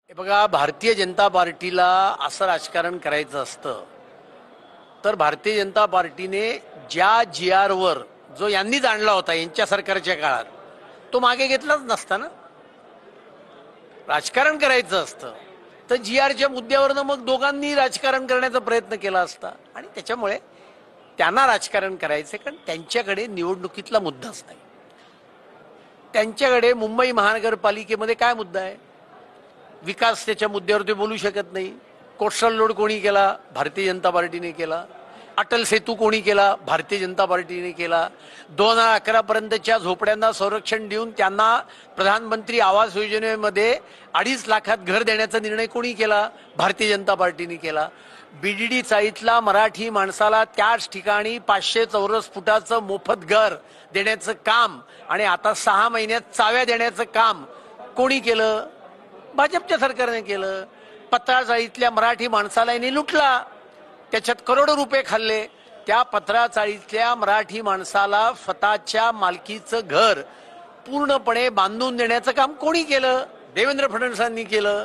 हे बघा, भारतीय जनता पार्टीला असं राजकारण करायचं असतं तर भारतीय जनता पार्टीने ज्या GR वर जो यांनीच आणला होता यांच्या सरकारच्या काळात तो मागे घेतलाच नसता ना. राजकारण करायचं असतं तर GRच्या मुद्द्यावरनं मग दोघांनी राजकारण करण्याचा प्रयत्न केला असता आणि त्याच्यामुळे त्यांना राजकारण करायचं कारण त्यांच्याकडे निवडणुकीतला मुद्दाच नाही. त्यांच्याकडे मुंबई महानगरपालिकेमध्ये काय मुद्दा आहे? विकास त्याच्या मुद्द्यावर ते बोलू शकत नाही. कोस्टल रोड कोणी केला? भारतीय जनता पार्टीने केला. अटल सेतू कोणी केला? भारतीय जनता पार्टीने केला. 2011 पर्यंतच्या झोपड्यांना संरक्षण देऊन त्यांना प्रधानमंत्री आवास योजनेमध्ये 2.5 लाखात घर देण्याचा निर्णय कोणी केला? भारतीय जनता पार्टीने केला. BDD चाळीतला मराठी माणसाला त्याच ठिकाणी 500 चौरस फुटाचं मोफत घर देण्याचं काम आणि आता 6 महिन्यात चाव्या देण्याचं काम कोणी केलं? भाजपच्या सरकारने केलं. पत्रा चाळीतल्या मराठी माणसाला यांनी लुटला, त्याच्यात करोडो रुपये खाल्ले. त्या पत्रा चाळीतल्या मराठी माणसाला स्वतःच्या मालकीचं घर पूर्णपणे बांधून देण्याचं काम कोणी केलं? देवेंद्र फडणवीसांनी केलं.